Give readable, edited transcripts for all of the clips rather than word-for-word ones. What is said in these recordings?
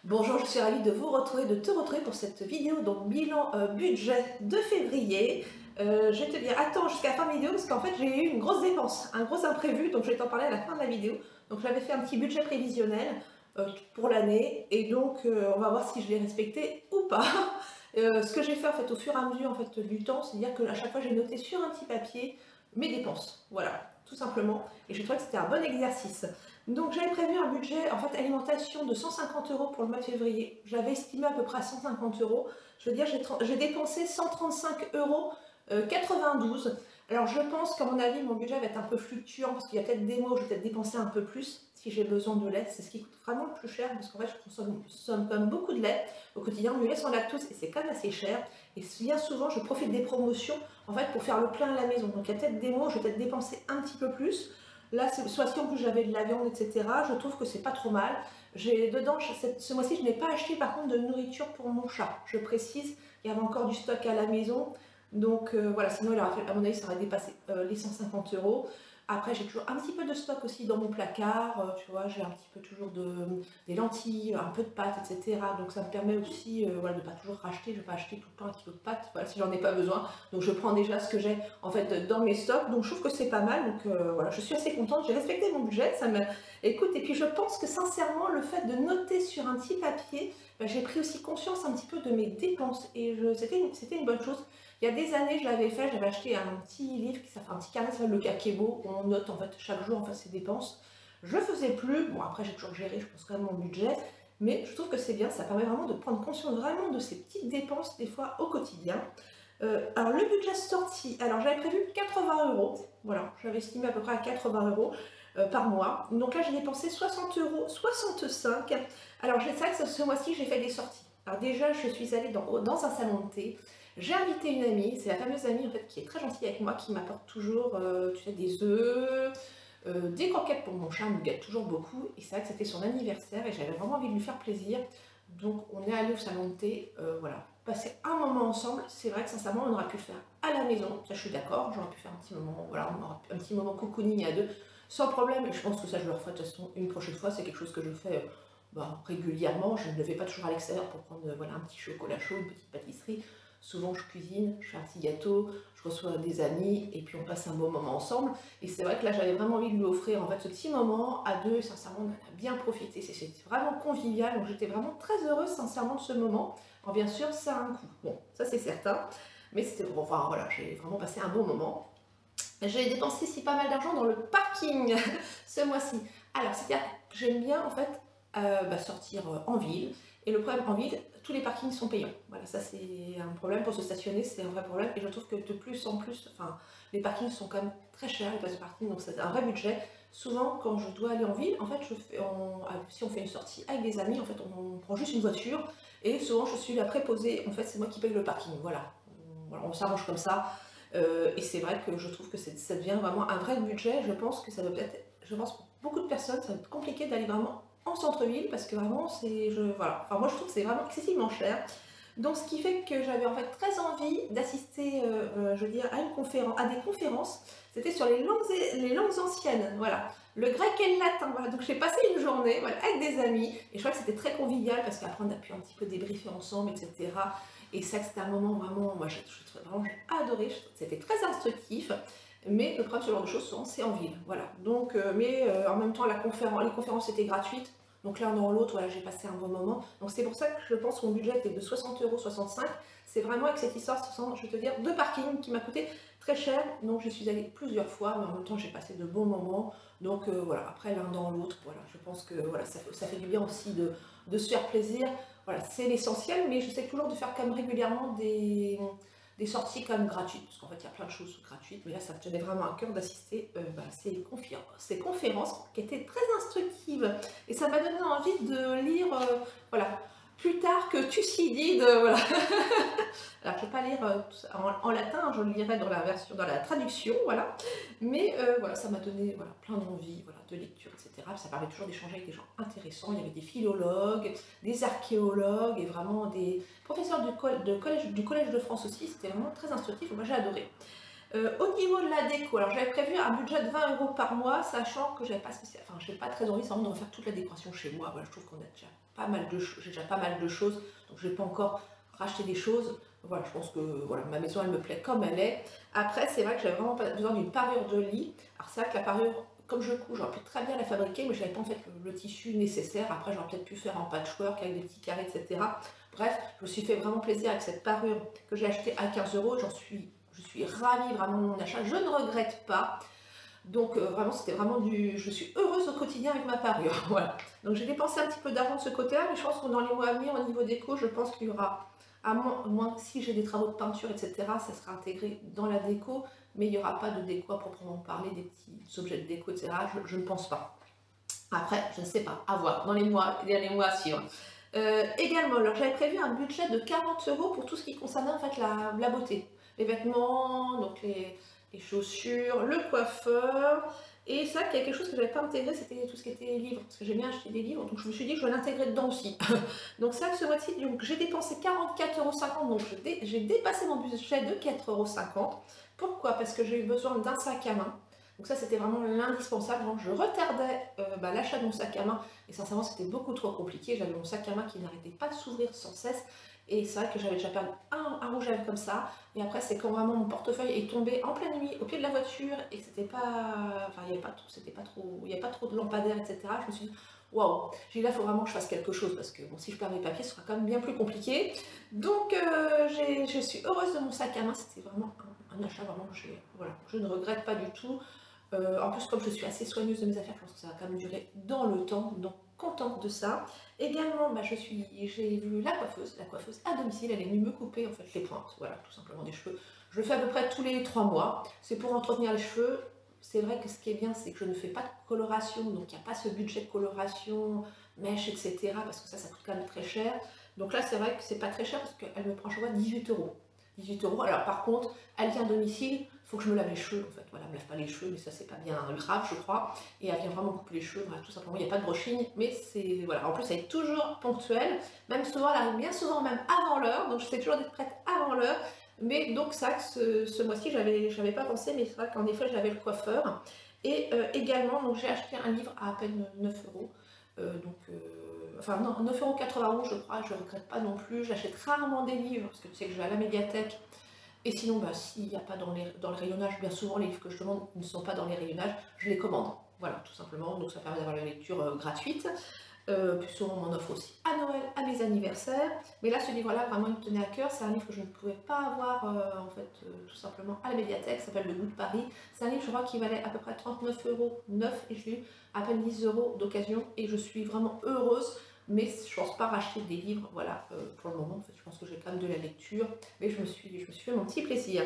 Bonjour, je suis ravie de vous retrouver, de te retrouver pour cette vidéo, donc bilan budget de février. Je vais te dire, attends jusqu'à la fin de la vidéo parce qu'en fait j'ai eu une grosse dépense, un gros imprévu, donc je vais t'en parler à la fin de la vidéo. Donc j'avais fait un petit budget prévisionnel pour l'année et donc on va voir si je l'ai respecté ou pas. Ce que j'ai fait en fait au fur et à mesure en fait, du temps, c'est-à-dire qu'à chaque fois j'ai noté sur un petit papier mes dépenses, voilà, tout simplement. Et j'ai trouvé que c'était un bon exercice. Donc j'avais prévu un budget en fait alimentation de 150 € pour le mois de février. J'avais estimé à peu près à 150 €. Je veux dire, j'ai dépensé 135,92 €. Alors je pense qu'à mon avis, mon budget va être un peu fluctuant parce qu'il y a peut-être des mois où je vais peut-être dépenser un peu plus si j'ai besoin de lait. C'est ce qui coûte vraiment le plus cher parce qu'en fait, je consomme quand même beaucoup de lait au quotidien, du lait sans lactose et c'est quand même assez cher. Et bien souvent, je profite des promotions en fait pour faire le plein à la maison. Donc il y a peut-être des mois où je vais peut-être dépenser un petit peu plus. Là, soit si en plus j'avais de la viande, etc., je trouve que c'est pas trop mal. Dedans, ce mois-ci, je n'ai pas acheté par contre de nourriture pour mon chat. Je précise, il y avait encore du stock à la maison. Donc voilà, sinon, il aurait fait, à mon avis, ça aurait dépassé les 150 €. Après, j'ai toujours un petit peu de stock aussi dans mon placard. Tu vois, j'ai un petit peu toujours des lentilles, un peu de pâtes, etc. Donc ça me permet aussi voilà, de ne pas toujours racheter. Je ne vais pas acheter tout le temps un kilo de pâtes voilà, si j'en ai pas besoin. Donc je prends déjà ce que j'ai en fait dans mes stocks. Donc je trouve que c'est pas mal. Donc voilà, je suis assez contente. J'ai respecté mon budget. Ça me écoute. Et puis je pense que sincèrement, le fait de noter sur un petit papier, ben, j'ai pris aussi conscience un petit peu de mes dépenses. Et c'était une bonne chose. Il y a des années, je l'avais fait, j'avais acheté un petit livre, un petit carnet qui s'appelle le Kakebo, où on note en fait chaque jour en fait ses dépenses. Je ne faisais plus, bon après j'ai toujours géré, je pense quand même mon budget, mais je trouve que c'est bien, ça permet vraiment de prendre conscience vraiment de ces petites dépenses des fois au quotidien. Alors le budget sorti, alors j'avais prévu 80 €, voilà, j'avais estimé à peu près à 80 € par mois. Donc là j'ai dépensé 60,65 €. Alors c'est vrai que ce mois-ci j'ai fait des sorties. Alors déjà je suis allée dans un salon de thé. J'ai invité une amie, c'est la fameuse amie en fait qui est très gentille avec moi, qui m'apporte toujours tu sais, des œufs, des croquettes pour mon chat, elle me gâte toujours beaucoup. Et c'est vrai que c'était son anniversaire et j'avais vraiment envie de lui faire plaisir. Donc on est allé au salon de thé, voilà, passer un moment ensemble. C'est vrai que sincèrement on aurait pu le faire à la maison, ça je suis d'accord, j'aurais pu faire un petit moment, voilà, un petit moment cocooning à deux, sans problème. Et je pense que ça je le referai de toute façon une prochaine fois, c'est quelque chose que je fais régulièrement. Je ne le fais pas toujours à l'extérieur pour prendre voilà, un petit chocolat chaud, une petite pâtisserie. Souvent je cuisine, je fais un petit gâteau, je reçois des amis et puis on passe un bon moment ensemble. Et c'est vrai que là j'avais vraiment envie de lui offrir en fait ce petit moment à deux. Sincèrement on en a bien profité, c'était vraiment convivial. Donc j'étais vraiment très heureuse sincèrement de ce moment. Alors bien sûr ça a un coût, bon ça c'est certain, mais c'était bon, enfin voilà, j'ai vraiment passé un bon moment. J'ai dépensé aussi pas mal d'argent dans le parking ce mois-ci. Alors c'est-à-dire que j'aime bien en fait sortir en ville. Et le problème en ville, tous les parkings sont payants. Voilà, ça c'est un problème pour se stationner, c'est un vrai problème. Et je trouve que de plus en plus, enfin, les parkings sont quand même très chers, les places de parking, donc c'est un vrai budget. Souvent, quand je dois aller en ville, en fait, si on fait une sortie avec des amis, en fait, on prend juste une voiture. Et souvent, je suis la préposée. En fait, c'est moi qui paye le parking. Voilà, on s'arrange comme ça. Et c'est vrai que je trouve que ça devient vraiment un vrai budget. Je pense que ça doit peut-être, je pense pour beaucoup de personnes, ça va être compliqué d'aller vraiment en centre-ville parce que vraiment voilà. Enfin moi je trouve que c'est vraiment excessivement cher. Donc ce qui fait que j'avais en fait très envie d'assister, je veux dire, à des conférences. C'était sur les langues anciennes, voilà. Le grec et le latin, voilà. Donc j'ai passé une journée voilà, avec des amis et je crois que c'était très convivial parce qu'après on a pu un petit peu débriefer ensemble, etc. Et ça c'était un moment vraiment, moi j'ai adoré, c'était très instructif. Mais le problème, ce genre de choses, souvent, c'est en ville. Voilà. Donc, en même temps, les conférences étaient gratuites. Donc l'un dans l'autre, voilà, j'ai passé un bon moment. Donc c'est pour ça que je pense que mon budget était de 60,65 €. C'est vraiment avec cette histoire, je vais te dire, de parking qui m'a coûté très cher. Donc je suis allée plusieurs fois, mais en même temps, j'ai passé de bons moments. Donc voilà, après l'un dans l'autre, voilà, je pense que voilà, ça fait du bien aussi de se faire plaisir. Voilà, c'est l'essentiel, mais j'essaie toujours de faire quand même régulièrement des sorties quand même gratuites, parce qu'en fait il y a plein de choses gratuites, mais là ça me tenait vraiment à cœur d'assister à ces conférences qui étaient très instructives, et ça m'a donné envie de lire, voilà, plus tard que Thucydide, voilà. Alors je ne vais pas lire en latin, je le lirai dans la traduction, voilà, mais voilà, ça m'a donné voilà, plein d'envie, voilà, de lecture, etc. Ça permet toujours d'échanger avec des gens intéressants. Il y avait des philologues, des archéologues et vraiment des professeurs du collège de France aussi. C'était vraiment très instructif, moi j'ai adoré. Au niveau de la déco, alors j'avais prévu un budget de 20 € par mois, sachant que j'avais pas spécial, enfin j'ai pas très envie de refaire toute la décoration chez moi. Voilà, je trouve qu'on a déjà pas mal de choses, j'ai déjà pas mal de choses, donc je vais pas encore racheter des choses. Voilà, je pense que voilà, ma maison elle me plaît comme elle est. Après, c'est vrai que j'avais vraiment besoin d'une parure de lit. Alors c'est vrai que la parure, comme je couds, j'aurais pu très bien la fabriquer, mais j'avais pas en fait le tissu nécessaire. Après, j'aurais peut-être pu faire en patchwork avec des petits carrés, etc. Bref, je me suis fait vraiment plaisir avec cette parure que j'ai achetée à 15 €. Je suis ravie vraiment de mon achat, je ne regrette pas. Donc vraiment, c'était vraiment je suis heureuse au quotidien avec ma parure. Voilà. Donc j'ai dépensé un petit peu d'argent de ce côté-là, mais je pense que dans les mois à venir, au niveau déco, je pense qu'il y aura, à moins que si j'ai des travaux de peinture, etc., ça sera intégré dans la déco, mais il n'y aura pas de déco à proprement parler, des petits objets de déco, etc. Je ne pense pas. Après, je ne sais pas, à voir, dans les mois à suivre. Également, alors j'avais prévu un budget de 40 € pour tout ce qui concernait en fait la beauté. Les vêtements, donc les chaussures, le coiffeur. Et ça, quelque chose que je n'avais pas intégré, c'était tout ce qui était livres, parce que j'aime bien acheter des livres, donc je me suis dit que je vais l'intégrer dedans aussi. Donc ça, ce mois-ci, j'ai dépensé 44,50 €, donc j'ai dépassé mon budget de 4,50 €. Pourquoi? Parce que j'ai eu besoin d'un sac à main. Donc ça, c'était vraiment l'indispensable. Donc je retardais l'achat de mon sac à main, et sincèrement, c'était beaucoup trop compliqué. J'avais mon sac à main qui n'arrêtait pas de s'ouvrir sans cesse. Et c'est vrai que j'avais déjà perdu un rouge à lèvres comme ça. Et après, c'est quand vraiment mon portefeuille est tombé en pleine nuit au pied de la voiture et que c'était pas. Enfin, il n'y avait pas trop, il n'y avait pas trop de lampadaires, etc. Je me suis dit, waouh, j'ai dit là, il faut vraiment que je fasse quelque chose parce que bon, si je perds mes papiers, ce sera quand même bien plus compliqué. Donc, je suis heureuse de mon sac à main. C'était vraiment un achat vraiment que voilà, je ne regrette pas du tout. En plus, comme je suis assez soigneuse de mes affaires, je pense que ça va quand même durer dans le temps, donc contente de ça. Également, j'ai vu la coiffeuse à domicile, elle est venue me couper en fait les pointes, voilà, tout simplement des cheveux. Je le fais à peu près tous les 3 mois, c'est pour entretenir les cheveux. C'est vrai que ce qui est bien, c'est que je ne fais pas de coloration, donc il n'y a pas ce budget de coloration, mèche, etc. Parce que ça coûte quand même très cher. Donc là, c'est vrai que c'est pas très cher parce qu'elle me prend, je vois, 18 €. 18 €. Alors par contre, elle vient à domicile, il faut que je me lave les cheveux en fait. Voilà, elle me lave pas les cheveux, mais ça c'est pas bien grave, je crois. Et elle vient vraiment couper les cheveux, voilà, tout simplement. Il n'y a pas de brushing, mais c'est voilà. En plus, elle est toujours ponctuelle, même souvent, elle arrive bien souvent même avant l'heure, donc j'essaie toujours d'être prête avant l'heure. Mais donc ça, ce mois-ci, j'avais pas pensé, mais c'est vrai qu'en effet, j'avais le coiffeur. Et également, donc j'ai acheté un livre à peine 9 €. Enfin non, 9,91 € je crois, je ne regrette pas non plus. J'achète rarement des livres, parce que tu sais que je vais à la médiathèque. Et sinon, bah, s'il n'y a pas dans le rayonnage, bien souvent les livres que je demande ne sont pas dans les rayonnages, je les commande. Voilà, tout simplement. Donc ça permet d'avoir la lecture gratuite. Puis souvent on m'en offre aussi à Noël, à mes anniversaires. Mais là, ce livre-là, vraiment, il me tenait à cœur. C'est un livre que je ne pouvais pas avoir, en fait, tout simplement à la médiathèque. Ça s'appelle Le Goût de Paris. C'est un livre, je crois, qui valait à peu près 39 € neuf, et j'ai eu à peine 10 € d'occasion. Et je suis vraiment heureuse. Mais je ne pense pas racheter des livres, voilà, pour le moment. En fait, je pense que j'ai quand même de la lecture. Mais je me suis fait mon petit plaisir.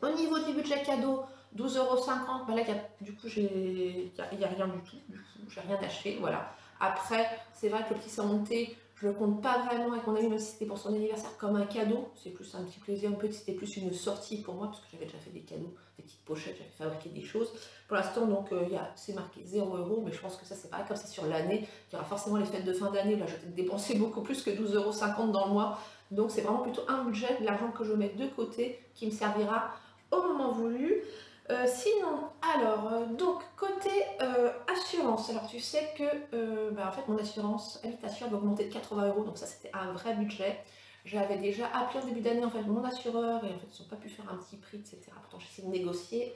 Au niveau du budget cadeau, 12,50 €, bah là, du coup, il n'y a rien du tout. Du coup, j'ai rien acheté, voilà. Après, c'est vrai que le petit monté, je ne le compte pas vraiment avec mon ami, même si c'était pour son anniversaire, comme un cadeau. C'est plus un petit plaisir, c'était plus une sortie pour moi, parce que j'avais déjà fait des cadeaux, des petites pochettes, j'avais fabriqué des choses. Pour l'instant, donc, c'est marqué 0 €, mais je pense que ça, c'est pareil, comme c'est sur l'année, il y aura forcément les fêtes de fin d'année. Là, je vais dépenser beaucoup plus que 12,50 € dans le mois. Donc, c'est vraiment plutôt un budget, de l'argent que je mets de côté, qui me servira au moment voulu. Sinon, alors, donc côté assurance, alors tu sais que en fait mon assurance habitation va augmenter de 80 €, donc ça c'était un vrai budget. J'avais déjà appelé en début d'année en fait mon assureur et en fait ils n'ont pas pu faire un petit prix, etc. Pourtant j'essaie de négocier.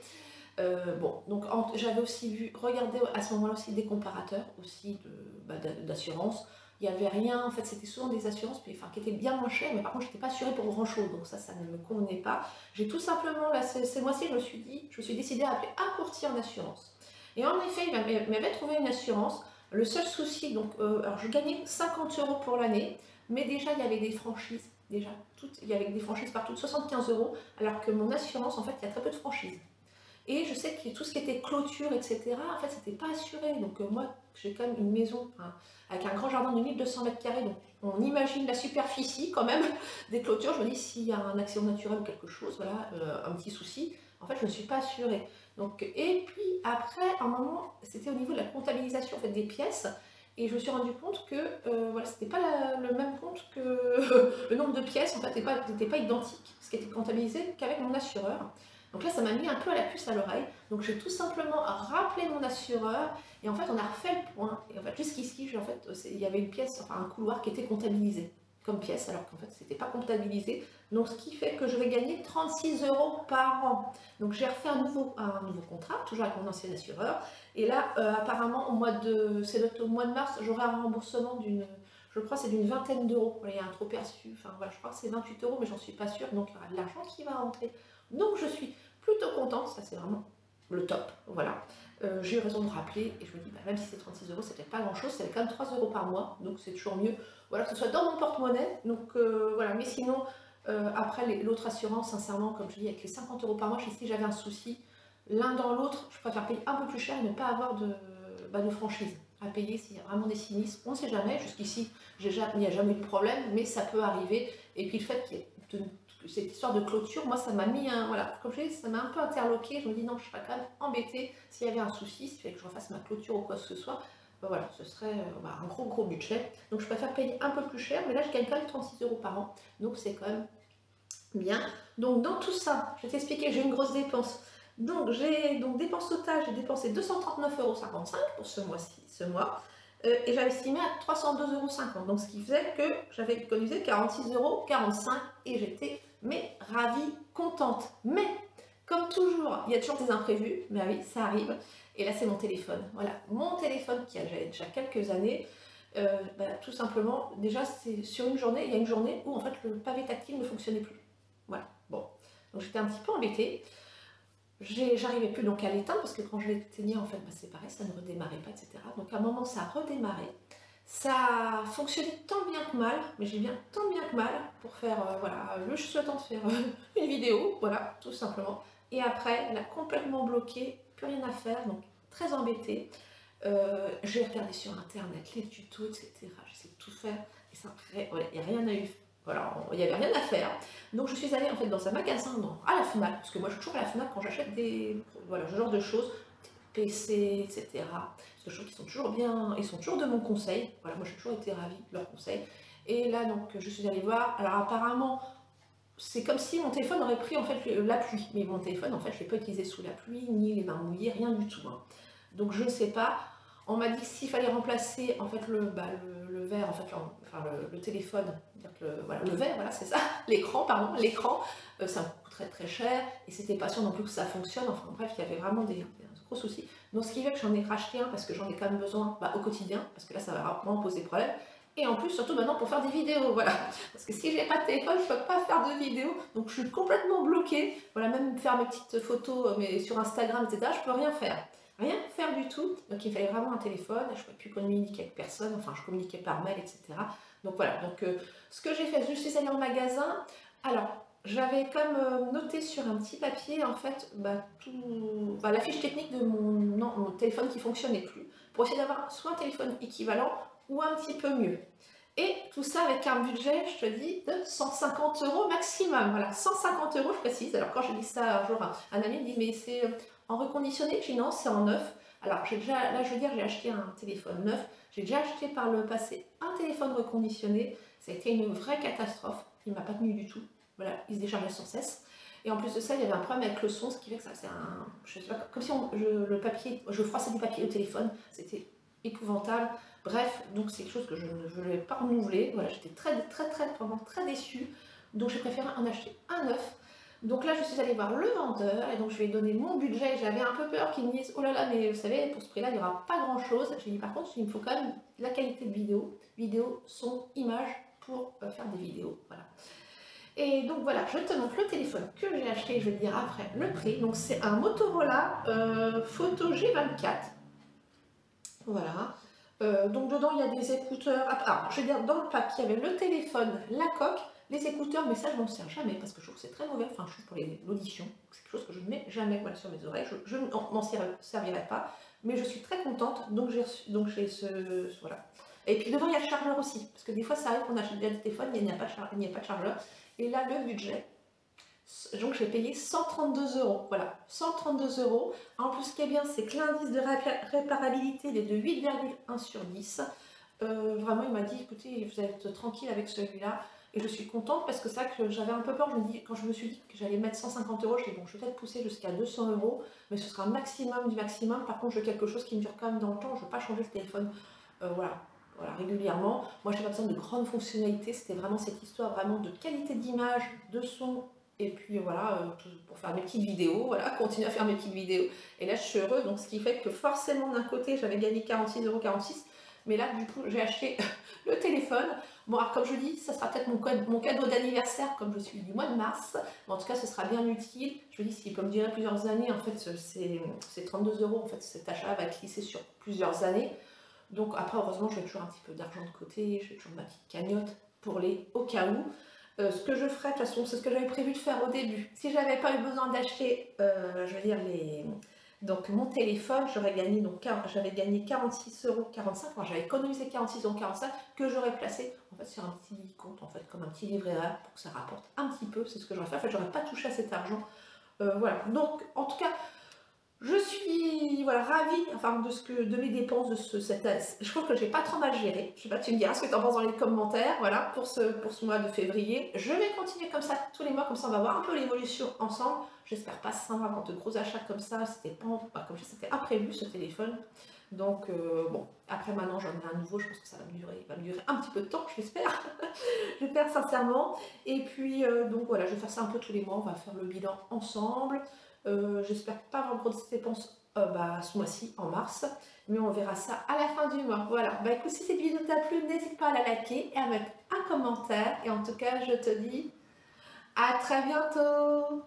Bon, donc j'avais aussi regardé à ce moment-là aussi des comparateurs aussi d'assurance. Il n'y avait rien, en fait c'était souvent des assurances qui étaient bien moins chères, mais par contre je n'étais pas assurée pour grand chose, donc ça ne me convenait pas. J'ai tout simplement, là ces mois-ci, je me suis décidée à appeler un courtier en assurance. Et en effet, il m'avait trouvé une assurance. Le seul souci, donc, alors je gagnais 50 € pour l'année, mais déjà il y avait des franchises, il y avait des franchises partout de 75 €, alors que mon assurance, en fait, il y a très peu de franchises. Et je sais que tout ce qui était clôture, etc., en fait, c'était pas assuré. Donc moi, j'ai quand même une maison avec un grand jardin de 1200 m², donc on imagine la superficie quand même des clôtures. Je me dis, s'il y a un accident naturel ou quelque chose, voilà, un petit souci, en fait, je ne suis pas assurée. Donc, et puis après, à un moment, c'était au niveau de la comptabilisation en fait, des pièces. Et je me suis rendu compte que voilà, c'était pas le même compte que le nombre de pièces, en fait, n'était pas identique, ce qui était comptabilisé qu'avec mon assureur. Donc là, ça m'a mis un peu à la puce à l'oreille. Donc j'ai tout simplement rappelé mon assureur et en fait, on a refait le point. Et en fait, jusqu'ici, il y avait une pièce, enfin un couloir qui était comptabilisé comme pièce, alors qu'en fait, c'était pas comptabilisé. Donc ce qui fait que je vais gagner 36 € par an. Donc j'ai refait un nouveau contrat, toujours avec mon ancien assureur. Et là, apparemment, c'est au mois de mars, j'aurai un remboursement je crois c'est d'une vingtaine d'euros. Il y a un trop perçu, enfin voilà, je crois que c'est 28 €, mais j'en suis pas sûre. Donc il y aura de l'argent qui va rentrer. Donc je suis plutôt contente, ça c'est vraiment le top, voilà. J'ai eu raison de rappeler et je me dis, bah, même si c'est 36 €, c'est peut-être pas grand chose, c'est quand même 3 € par mois, donc c'est toujours mieux, voilà, que ce soit dans mon porte-monnaie, donc voilà, mais sinon, après l'autre assurance, sincèrement, comme je dis, avec les 50 € par mois, si j'avais un souci, l'un dans l'autre, je préfère payer un peu plus cher et ne pas avoir de franchise à payer s'il y a vraiment des sinistres, on ne sait jamais, jusqu'ici, il n'y a jamais eu de problème, mais ça peut arriver, et puis le fait qu'il y ait cette histoire de clôture, moi ça m'a mis voilà, comme je dis, ça m'a un peu interloqué. Je me dis non, je serais quand même embêtée s'il y avait un souci, s'il fallait que je refasse ma clôture ou quoi que ce soit, ben voilà, ce serait un gros budget. Donc je préfère payer un peu plus cher, mais là je gagne quand même 36 € par an, donc c'est quand même bien. Donc dans tout ça, je vais t'expliquer, j'ai une grosse dépense. Donc dépense totale, j'ai dépensé 239,55 € pour ce mois. Et j'avais estimé à 302,50 €. Donc ce qui faisait que j'avais économisé 46,45 € et j'étais ravie, contente. Mais comme toujours, il y a toujours des imprévus. Mais oui, ça arrive. Et là, c'est mon téléphone. Voilà, mon téléphone qui a déjà quelques années. Tout simplement, déjà, c'est sur une journée, il y a une journée où en fait le pavé tactile ne fonctionnait plus. Voilà, bon. Donc j'étais un petit peu embêtée. J'arrivais plus donc à l'éteindre parce que quand je l'éteignais, en fait, c'est pareil, ça ne redémarrait pas, etc. Donc à un moment, ça a redémarré. Ça fonctionnait tant bien que mal, mais j'ai bien tant bien que mal pour faire, voilà, je suis temps de faire une vidéo, voilà, tout simplement. Et après, elle a complètement bloqué, plus rien à faire, donc très embêtée. J'ai regardé sur internet les tutos, etc. J'essaie de tout faire et ça, il n'y a rien à eu. Voilà, il n'y avait rien à faire. Donc je suis allée en fait dans un magasin, à la FNAC, parce que moi je suis toujours à la FNAC quand j'achète voilà, ce genre de choses, PC, etc. Parce que je trouve qu'ils sont toujours bien, ils sont toujours de mon conseil. Voilà, moi j'ai toujours été ravie de leur conseil. Et là donc je suis allée voir. Alors apparemment c'est comme si mon téléphone aurait pris en fait la pluie, mais mon téléphone en fait je ne l'ai pas utilisé sous la pluie ni les mains mouillées, rien du tout. Hein. Donc je ne sais pas. On m'a dit que s'il fallait remplacer en fait le verre, en fait, le téléphone, voilà, le verre, voilà, c'est ça, l'écran, pardon, l'écran, ça me coûterait très cher et c'était pas sûr non plus que ça fonctionne. Enfin bref, il y avait vraiment des gros soucis. Donc ce qui fait que j'en ai racheté un parce que j'en ai quand même besoin au quotidien, parce que là ça va vraiment poser problème. Et en plus, surtout maintenant pour faire des vidéos, voilà. Parce que si j'ai pas de téléphone, je peux pas faire de vidéos, donc je suis complètement bloquée. Voilà, même faire mes petites photos mais sur Instagram, etc., je peux rien faire. Rien faire du tout, donc il fallait vraiment un téléphone, je ne pouvais plus communiquer avec personne, enfin je communiquais par mail, etc. Donc voilà, donc ce que j'ai fait, je suis allée en magasin, alors j'avais comme noté sur un petit papier en fait la fiche technique de mon téléphone qui ne fonctionnait plus, pour essayer d'avoir soit un téléphone équivalent ou un petit peu mieux. Et tout ça avec un budget, je te dis, de 150 € maximum. Voilà, 150 € je précise. Alors quand j'ai dit ça un jour, un ami me dit, mais c'est en reconditionné? Je dis non, c'est en neuf. Alors j'ai déjà, là je veux dire, j'ai acheté un téléphone neuf. J'ai déjà acheté par le passé un téléphone reconditionné. Ça a été une vraie catastrophe. Il ne m'a pas tenu du tout. Voilà, il se déchargeait sans cesse. Et en plus de ça, il y avait un problème avec le son, ce qui fait que ça c'est un... Je sais pas, comme si je froissais du papier au téléphone. C'était épouvantable. Bref, donc c'est quelque chose que je ne voulais pas renouveler. Voilà, j'étais vraiment très déçue. Donc j'ai préféré en acheter un neuf. Donc là, je suis allée voir le vendeur et donc je lui ai donné mon budget. J'avais un peu peur qu'il me dise, oh là là, mais vous savez, pour ce prix-là, il n'y aura pas grand-chose. J'ai dit, par contre, il me faut quand même la qualité de vidéo, son, image pour faire des vidéos. Voilà. Et donc voilà, je te montre le téléphone que j'ai acheté, je vais te dire après le prix. Donc c'est un Motorola Photo G24. Voilà. Donc dedans il y a des écouteurs. Ah, je veux dire, dans le pack il y avait le téléphone, la coque, les écouteurs, mais ça je m'en sers jamais parce que je trouve que c'est très mauvais. Enfin, je trouve pour l'audition, c'est quelque chose que je ne mets jamais voilà, sur mes oreilles. Je m'en servirai pas, mais je suis très contente. Donc j'ai voilà. Et puis devant il y a le chargeur aussi, parce que des fois ça arrive qu'on achète bien des téléphones, il n'y a pas de chargeur. Et là le budget. Donc j'ai payé 132 €, voilà, 132 €. En plus, ce qui est bien, c'est que l'indice de réparabilité est de 8,1 sur 10. Vraiment, il m'a dit, écoutez, vous êtes tranquille avec celui-là. et je suis contente parce que c'est vrai que j'avais un peu peur, quand je me suis dit que j'allais mettre 150 euros, je dis bon, je vais peut-être pousser jusqu'à 200 euros, mais ce sera un maximum du maximum. Par contre, je veux quelque chose qui me dure quand même dans le temps, je ne veux pas changer le téléphone voilà, régulièrement. Moi, je n'ai pas besoin de grandes fonctionnalités, c'était vraiment cette histoire vraiment de qualité d'image, de son, et puis voilà, pour faire mes petites vidéos, voilà, continuer à faire mes petites vidéos. Et là, je suis heureuse, donc ce qui fait que forcément, d'un côté, j'avais gagné 46,46 €, mais là, du coup, j'ai acheté le téléphone. Bon, alors comme je dis, ça sera peut-être mon cadeau d'anniversaire, comme je suis du mois de mars, mais en tout cas, ce sera bien utile. Je me dis, si comme dirait plusieurs années, en fait, c'est 32 €, en fait, cet achat va être lissé sur plusieurs années. Donc après, heureusement, j'ai toujours un petit peu d'argent de côté, j'ai toujours ma petite cagnotte pour les au cas où. Ce que je ferai, de toute façon, c'est ce que j'avais prévu de faire au début. Si j'avais pas eu besoin d'acheter, je veux dire, donc mon téléphone, j'aurais gagné, donc j'avais gagné 46,45 €, enfin, j'avais économisé 46,45 € que j'aurais placé en fait sur un petit compte, en fait, comme un petit livret A pour que ça rapporte un petit peu, c'est ce que j'aurais fait. En fait, j'aurais pas touché à cet argent. Voilà. Donc, en tout cas, je suis voilà, ravie enfin, de mes dépenses je trouve que j'ai pas trop mal géré. Je sais pas, tu me diras ce que tu en penses dans les commentaires, voilà, pour ce mois de février. Je vais continuer comme ça tous les mois, comme ça on va voir un peu l'évolution ensemble. J'espère pas sans avoir de gros achats comme ça, c'était pas comme c'était imprévu ce téléphone. Donc bon, après maintenant j'en ai un nouveau, je pense que ça va me durer, il va me durer un petit peu de temps, je l'espère. J'espère sincèrement. Et puis donc voilà, je vais faire ça un peu tous les mois, on va faire le bilan ensemble. J'espère pas avoir de grosses dépenses ce mois-ci, en mars, mais on verra ça à la fin du mois. Voilà, bah écoute, si cette vidéo t'a plu, n'hésite pas à la liker et à mettre un commentaire. Et en tout cas, je te dis à très bientôt!